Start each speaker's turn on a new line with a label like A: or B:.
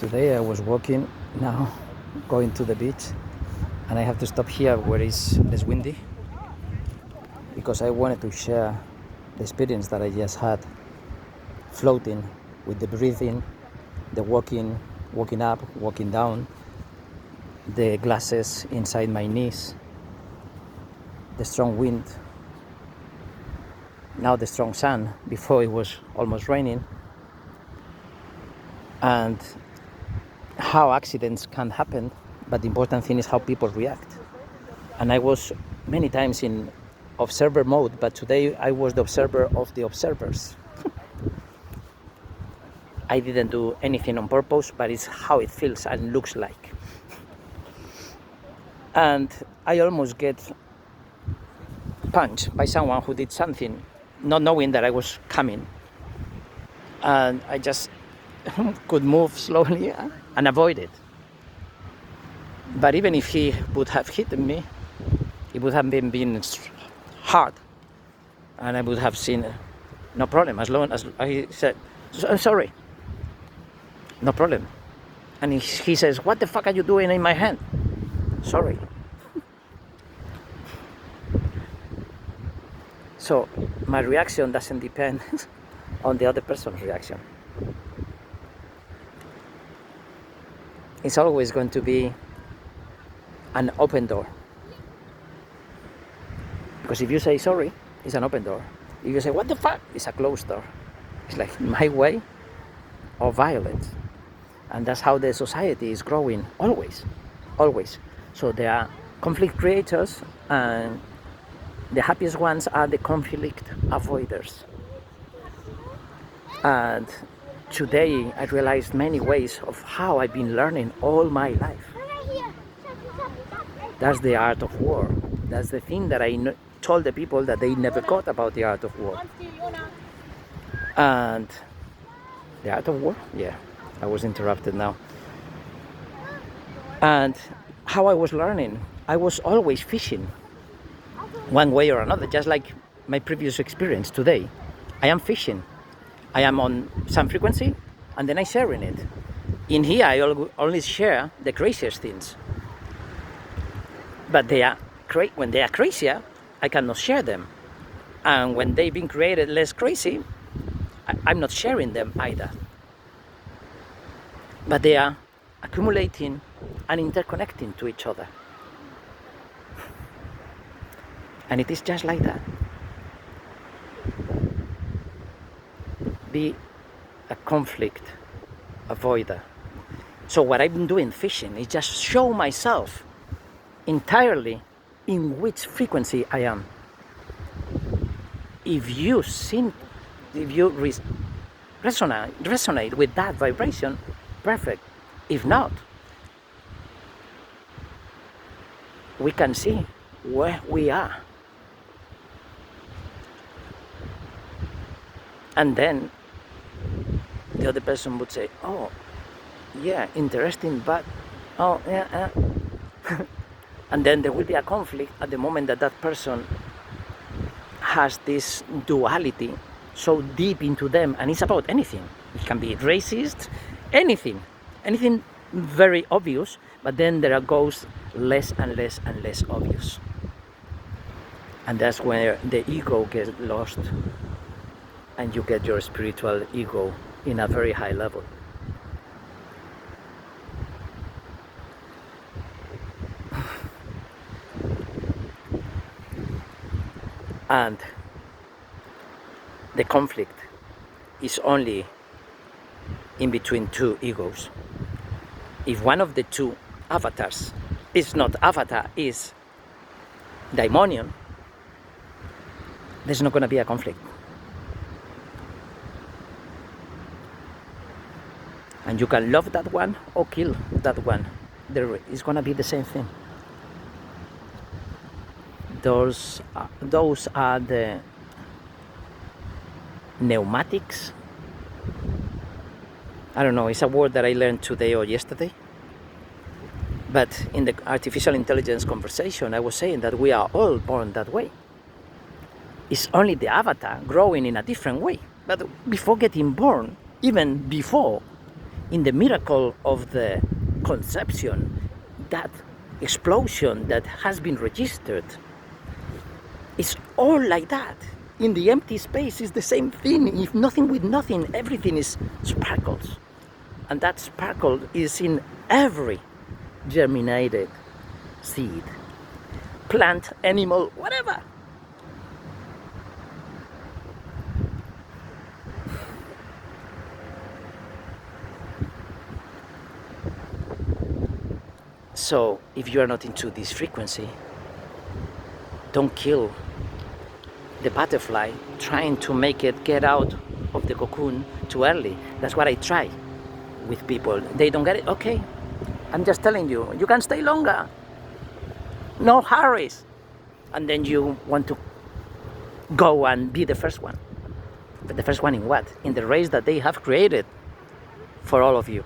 A: Today I was walking, now going to the beach, and I have to stop here where it's less windy because I wanted to share the experience that I just had floating with the breathing, the walking up, walking down, the glasses inside my knees, the strong wind, now the strong sun. Before it was almost raining, and how accidents can happen, but the important thing is how people react. And I was many times in observer mode, but today I was the observer of the observers. I didn't do anything on purpose, but it's how it feels and looks like. And I almost get punched by someone who did something, not knowing that I was coming. And I just could move slowly and avoid it. But even if he would have hit me, it would have been hard, and I would have seen no problem, as long as I said, I'm sorry, no problem. And he says, what the fuck are you doing in my hand? Sorry. So my reaction doesn't depend on the other person's reaction. It's always going to be an open door. Because if you say sorry, it's an open door. If you say what the fuck, it's a closed door. It's like my way or violence. And that's how the society is growing, always. So there are conflict creators, and the happiest ones are the conflict avoiders. And today I realized many ways of how I've been learning all my life. That's the art of war. That's the thing that I told the people that they never got about the art of war. And the art of war? Yeah, I was interrupted now. And how I was learning, I was always fishing, one way or another, just like my previous experience today. I am fishing. I am on some frequency, and then I sharing it. In here, I only share the craziest things. But when they are crazier, I cannot share them. And when they've been created less crazy, I'm not sharing them either. But they are accumulating and interconnecting to each other. And it is just like that. Be a conflict avoider. So what I've been doing fishing is just show myself entirely in which frequency I am. If you resonate with that vibration, perfect. If not, we can see where we are. And then the other person would say, oh, yeah, interesting, but, oh, yeah. And then there will be a conflict at the moment that that person has this duality so deep into them, and it's about anything. It can be racist, anything very obvious, but then there goes less and less and less obvious. And that's where the ego gets lost, and you get your spiritual ego in a very high level. And the conflict is only in between two egos. If one of the two avatars is not avatar, is daimonion, there's not going to be a conflict. And you can love that one or kill that one. There is going to be the same thing. Those are the pneumatics. I don't know, it's a word that I learned today or yesterday. But in the artificial intelligence conversation, I was saying that we are all born that way. It's only the avatar growing in a different way. But before getting born, even before in the miracle of the conception, that explosion that has been registered, it's all like that. In the empty space is the same thing. If nothing with nothing, everything is sparkles. And that sparkle is in every germinated seed, plant, animal, whatever. So if you are not into this frequency, don't kill the butterfly trying to make it get out of the cocoon too early. That's what I try with people. They don't get it. Okay, I'm just telling you, you can stay longer. No hurries. And then you want to go and be the first one. But the first one in what? In the race that they have created for all of you.